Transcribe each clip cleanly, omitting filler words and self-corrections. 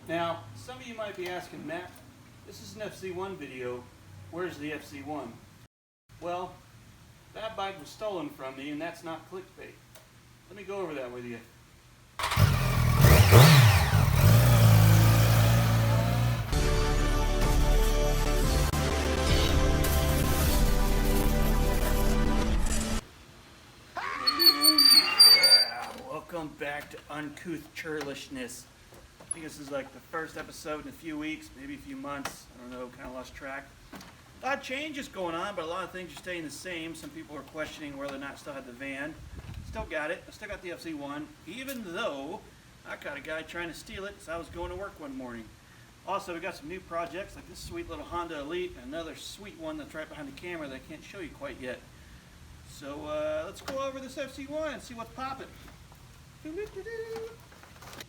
Now, some of you might be asking, Matt, this is an FZ1 video. Where's the FZ1? Well, that bike was stolen from me, and that's not clickbait. Let me go over that with you. Welcome back to Uncouth Churlishness. I think this is like the first episode in a few weeks, maybe a few months. I don't know, kind of lost track. A lot of changes going on, but a lot of things are staying the same. Some people are questioning whether or not I still had the van. Still got it. I still got the FZ1, even though I caught a guy trying to steal it as I was going to work one morning. Also, we got some new projects like this sweet little Honda Elite, and another sweet one that's right behind the camera that I can't show you quite yet. So let's go over this FZ1 and see what's popping.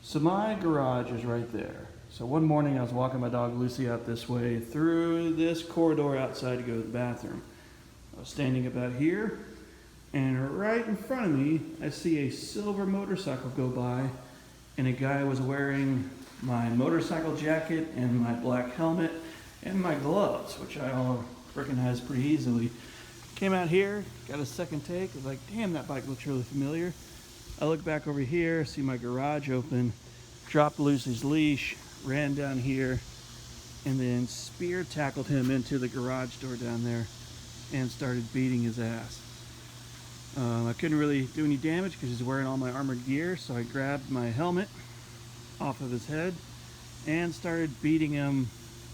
So my garage is right there. So one morning I was walking my dog Lucy out this way through this corridor outside to go to the bathroom. I was standing about here, and right in front of me I see a silver motorcycle go by, and a guy was wearing my motorcycle jacket and my black helmet and my gloves, which I all recognized pretty easily. Came out here, got a second take, I was like, damn, that bike looks really familiar. I look back over here, see my garage open, dropped Lucy's leash, ran down here, and then spear tackled him into the garage door down there and started beating his ass. I couldn't really do any damage because he's wearing all my armored gear, so I grabbed my helmet off of his head and started beating him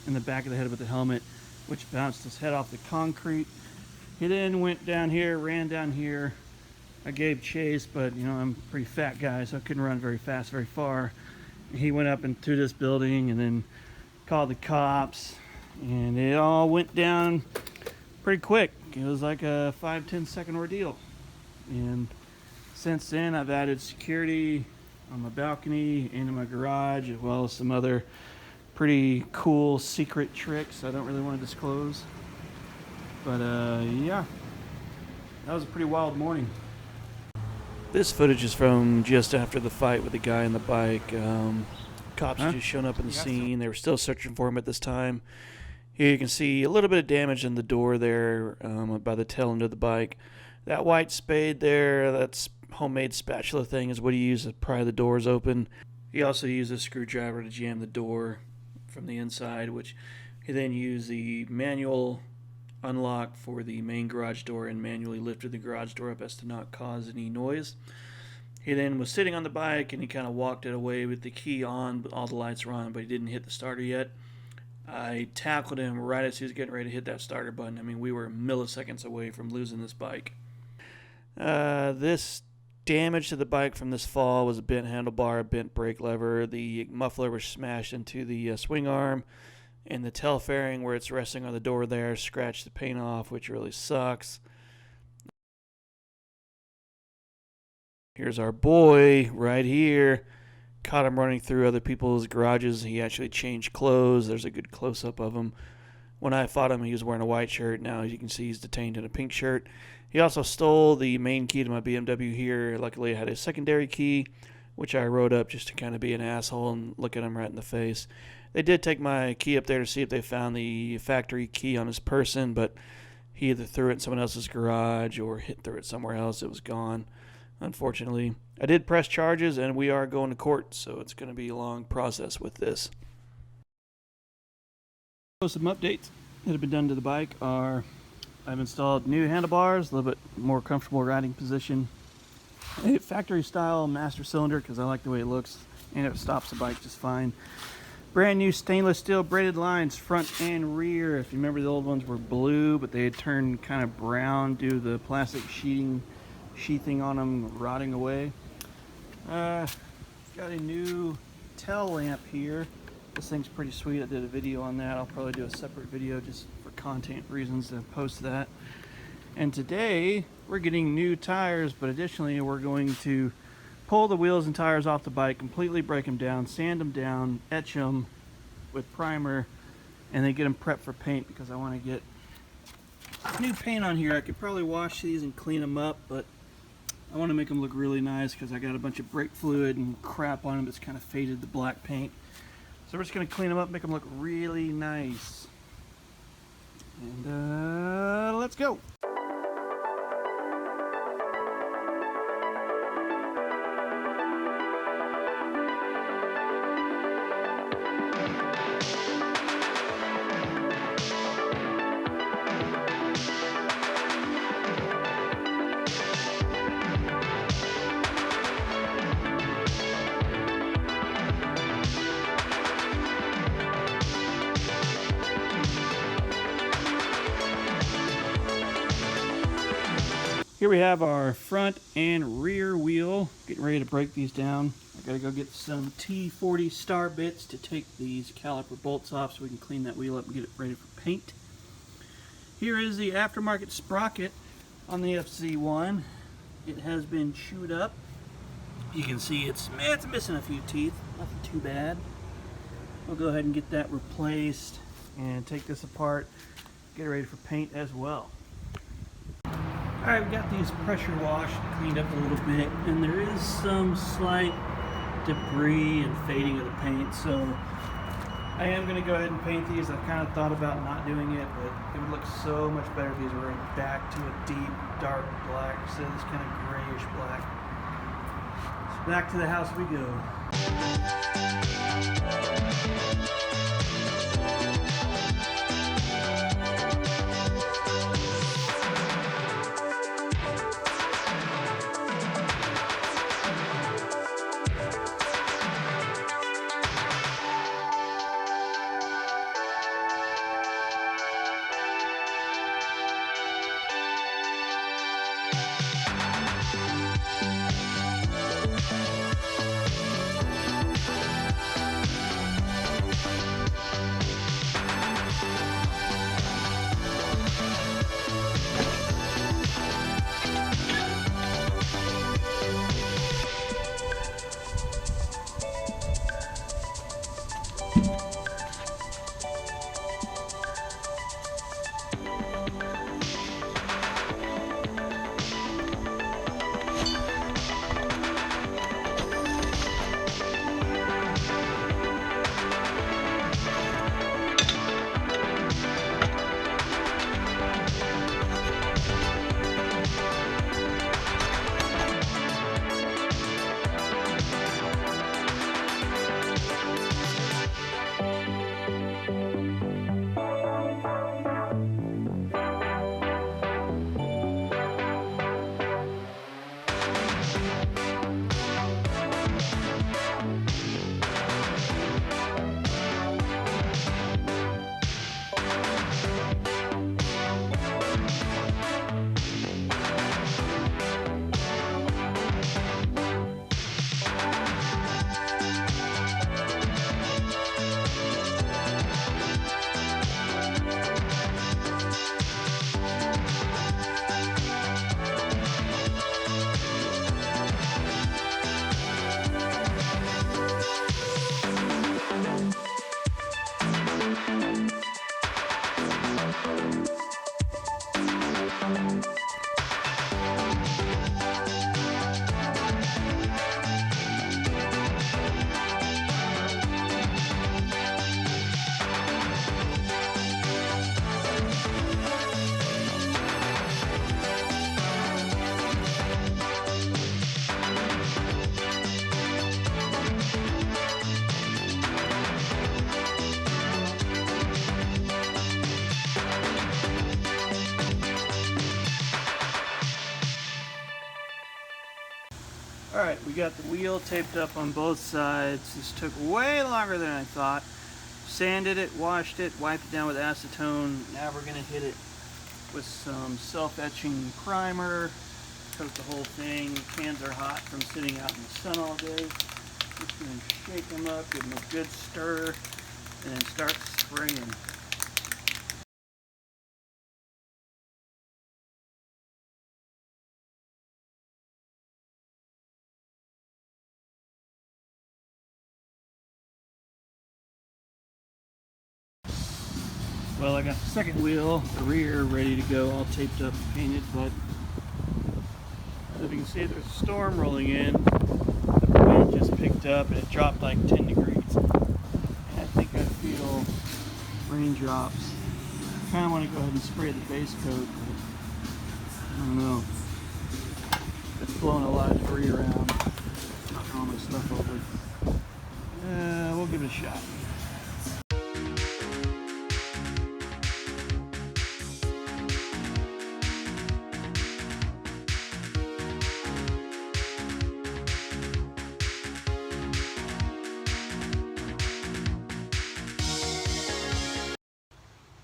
in the back of the head with the helmet, which bounced his head off the concrete. He then went down here, ran down here. I gave chase, but you know, I'm a pretty fat guy, so I couldn't run very fast, very far. He went up into this building and then called the cops, and it all went down pretty quick. It was like a 5-10 second ordeal. And since then, I've added security on my balcony and in my garage, as well as some other pretty cool secret tricks I don't really want to disclose. But yeah, that was a pretty wild morning. This footage is from just after the fight with the guy on the bike. Cops had just shown up in the scene. They were still searching for him at this time. Here you can see a little bit of damage in the door there by the tail end of the bike. That white spade there, that's homemade spatula thing, is what he used to pry the doors open. He also used a screwdriver to jam the door from the inside, which he then used the manual unlock for the main garage door and manually lifted the garage door up as to not cause any noise. He then was sitting on the bike and he kind of walked it away with the key on, but all the lights were on, but he didn't hit the starter yet. I tackled him right as he was getting ready to hit that starter button. I mean, we were milliseconds away from losing this bike. This damage to the bike from this fall was a bent handlebar, a bent brake lever. The muffler was smashed into the swing arm, and the tail fairing where it's resting on the door there scratched the paint off, which really sucks. Here's our boy right here. Caught him running through other people's garages. He actually changed clothes. There's a good close-up of him. When I fought him, he was wearing a white shirt. Now, as you can see, he's detained in a pink shirt. He also stole the main key to my BMW here. Luckily, I had a secondary key, which I wrote up just to kind of be an asshole and look at him right in the face. They did take my key up there to see if they found the factory key on his person, but he either threw it in someone else's garage or threw it somewhere else. It was gone, unfortunately. I did press charges, and we are going to court, so it's going to be a long process with this. So some updates that have been done to the bike are I've installed new handlebars, a little bit more comfortable riding position, a factory style master cylinder because I like the way it looks, and it stops the bike just fine. Brand new stainless steel braided lines front and rear. If you remember, the old ones were blue, but they had turned kind of brown due to the plastic sheathing on them rotting away. Got a new tail lamp here. This thing's pretty sweet. I did a video on that. I'll probably do a separate video just for content reasons to post that. And today we're getting new tires, but additionally we're going to pull the wheels and tires off the bike, completely break them down, sand them down, etch them with primer, and then get them prepped for paint because I want to get new paint on here. I could probably wash these and clean them up, but I want to make them look really nice because I got a bunch of brake fluid and crap on them that's kind of faded the black paint. So we're just going to clean them up, make them look really nice. And let's go. Here we have our front and rear wheel. Getting ready to break these down. I gotta go get some T40 star bits to take these caliper bolts off so we can clean that wheel up and get it ready for paint. Here is the aftermarket sprocket on the FZ1. It has been chewed up. You can see it's missing a few teeth. Nothing too bad. We'll go ahead and get that replaced and take this apart, get it ready for paint as well. Alright, we got these pressure washed, cleaned up a little bit, and there is some slight debris and fading of the paint, so I am going to go ahead and paint these. I've kind of thought about not doing it, but it would look so much better if these were back to a deep, dark black instead of this kind of grayish black. So back to the house we go. Alright, we got the wheel taped up on both sides. This took way longer than I thought. Sanded it, washed it, wiped it down with acetone. Now we're going to hit it with some self-etching primer. Coat the whole thing. Cans are hot from sitting out in the sun all day. Just going to shake them up, give them a good stir, and then start spraying. Well, I got the second wheel, the rear, ready to go, all taped up and painted, but as you can see, there's a storm rolling in. The wind just picked up and it dropped like 10 degrees. And raindrops. I kind of want to go ahead and spray the base coat, but I don't know. It's blowing a lot of debris around, knocking all my stuff over. We'll give it a shot.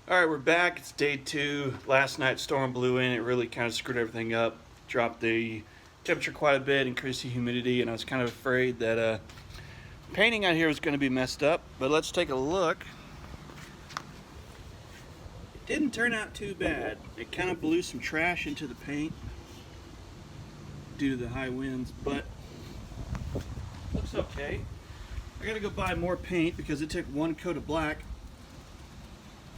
Alright, we're back. It's day 2. Last night storm blew in. It really kind of screwed everything up. Dropped the temperature quite a bit, increased the humidity, and I was kind of afraid that painting out here was going to be messed up. But let's take a look. It didn't turn out too bad. It kind of blew some trash into the paint due to the high winds, but looks okay. I gotta go buy more paint because it took one coat of black,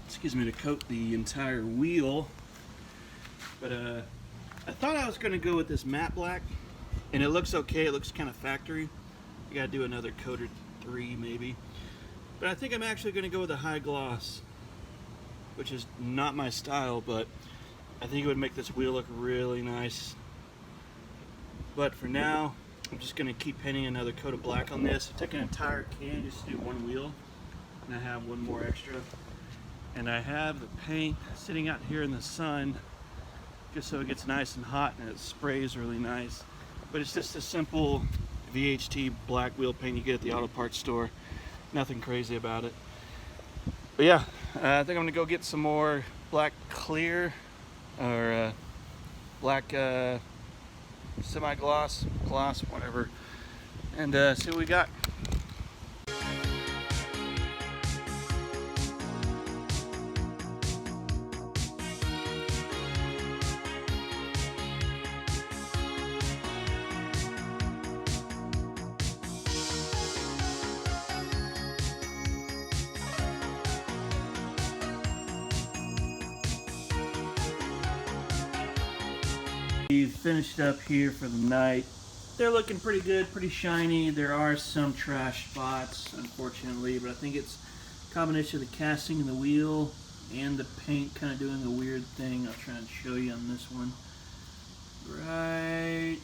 excuse me, to coat the entire wheel. But I thought I was going to go with this matte black, and it looks okay. It looks kind of factory. I got to do another coat or 3 maybe. But I think I'm actually going to go with a high gloss, which is not my style, but I think it would make this wheel look really nice. But for now, I'm just going to keep painting another coat of black on this. I took an entire can just to do one wheel, and I have one more extra. And I have the paint sitting out here in the sun just so it gets nice and hot and it sprays really nice. But it's just a simple VHT black wheel paint you get at the auto parts store. Nothing crazy about it. But yeah, I think I'm gonna go get some more black clear or black semi-gloss, gloss, whatever, and see what we got. We've finished up here for the night. They're looking pretty good, pretty shiny. There are some trash spots, unfortunately, but I think it's a combination of the casting and the wheel and the paint kind of doing a weird thing. I'll try and show you on this one. Right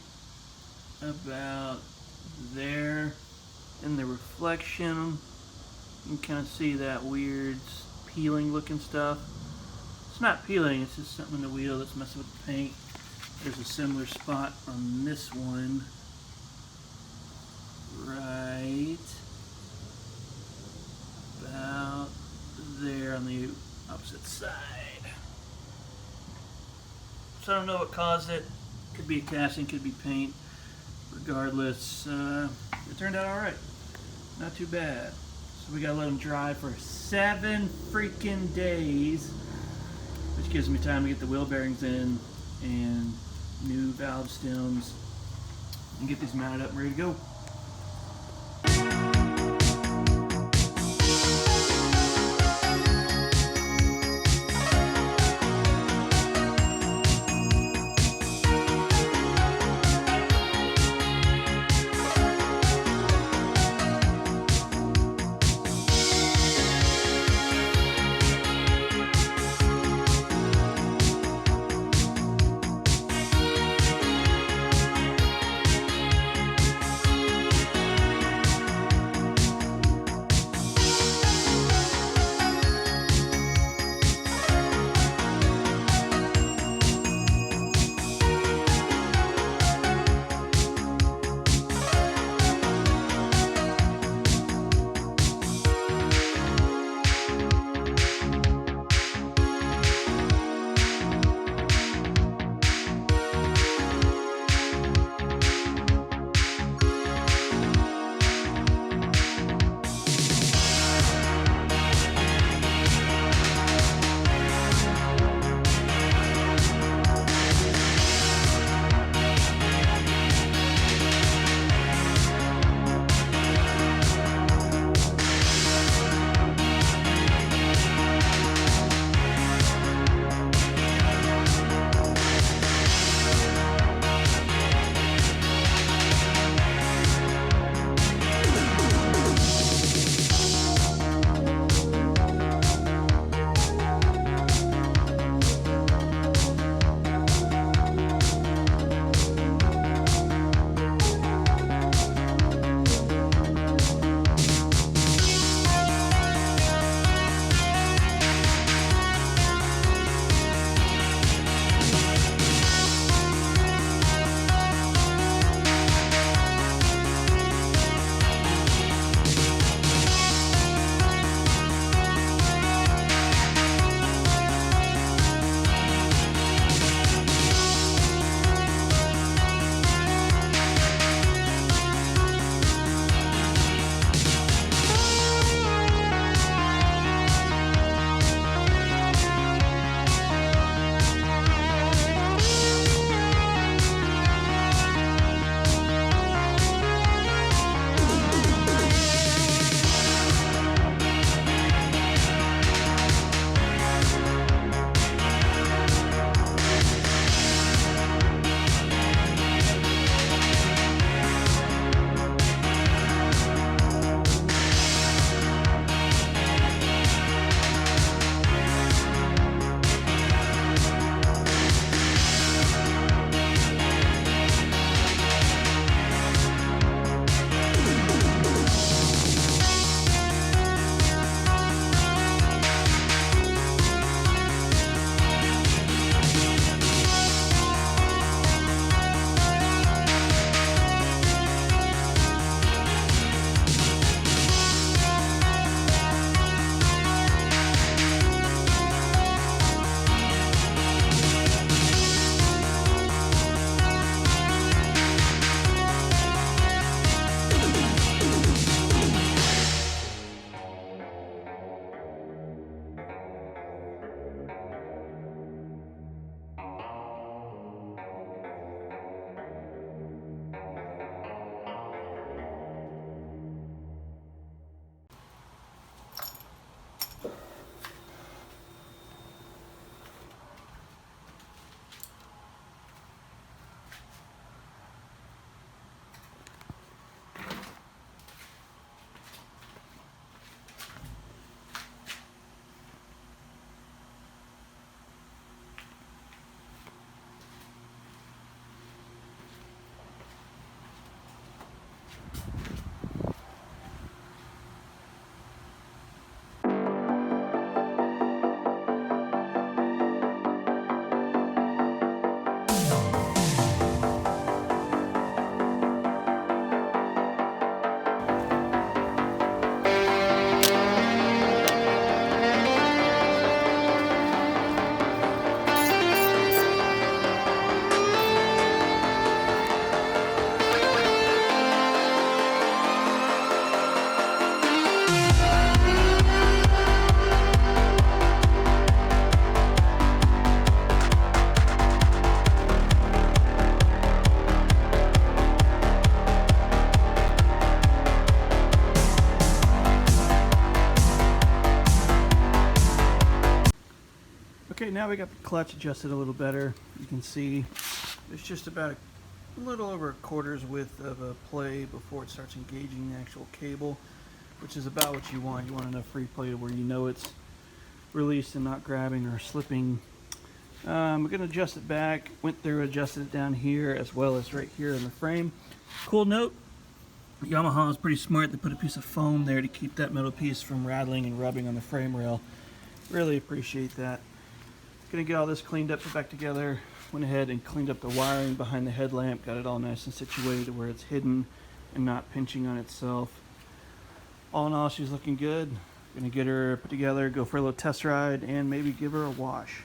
about there in the reflection, you can kind of see that weird peeling looking stuff. It's not peeling, it's just something in the wheel that's messing with the paint. There's a similar spot on this one, right about there on the opposite side. So I don't know what caused it. Could be a casting, could be paint. Regardless, it turned out alright. Not too bad. So we gotta let them dry for 7 freaking days, which gives me time to get the wheel bearings in and new valve stems and get these mounted up and ready to go. now we got the clutch adjusted a little better. You can see there's just about a little over a quarter's width of a play before it starts engaging the actual cable, which is about what you want. You want enough free play to where you know it's released and not grabbing or slipping. We're going to adjust it back. Went through, adjusted it down here as well as right here in the frame. Cool note, Yamaha is pretty smart. They put a piece of foam there to keep that metal piece from rattling and rubbing on the frame rail. Really appreciate that. Gonna get all this cleaned up, put back together. Went ahead and cleaned up the wiring behind the headlamp, got it all nice and situated to where it's hidden and not pinching on itself. All in all, she's looking good. Gonna get her put together, go for a little test ride, and maybe give her a wash.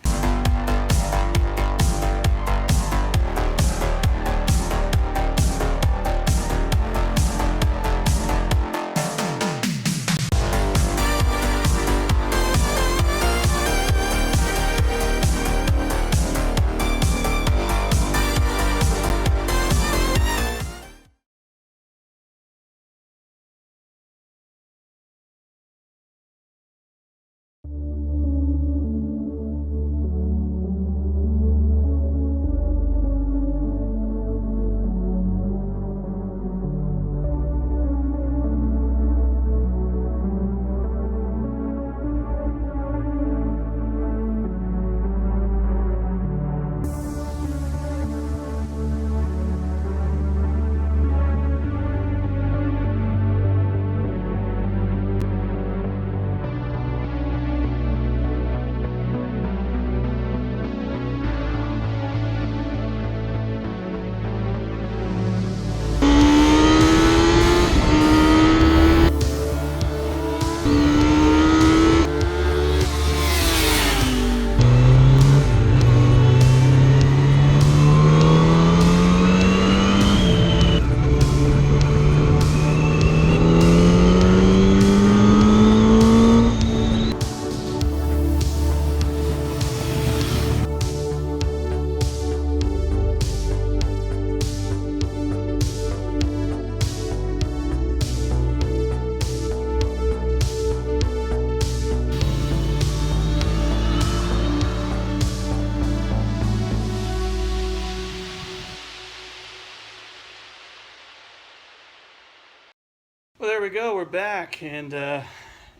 Well, there we go. We're back, and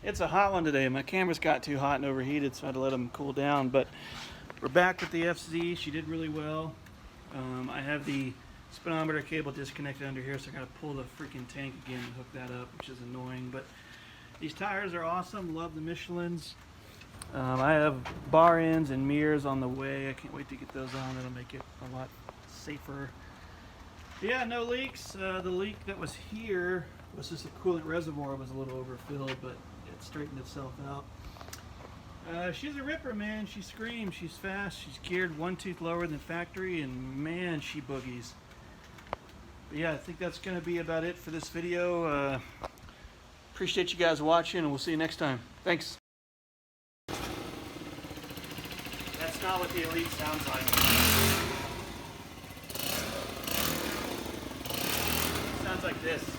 it's a hot one today. My cameras got too hot and overheated, so I had to let them cool down. But we're back with the FZ. She did really well. I have the speedometer cable disconnected under here, so I got to pull the freaking tank again and hook that up, which is annoying. But these tires are awesome. Love the Michelins. I have bar ends and mirrors on the way. I can't wait to get those on. It'll make it a lot safer. Yeah, no leaks. The leak that was here was just the coolant reservoir was a little overfilled, but it straightened itself out. She's a ripper, man. She screams. She's fast. She's geared one tooth lower than factory, and man, she boogies. But yeah, I think that's going to be about it for this video. Appreciate you guys watching, and we'll see you next time. Thanks. That's not what the Elite sounds like. It sounds like this.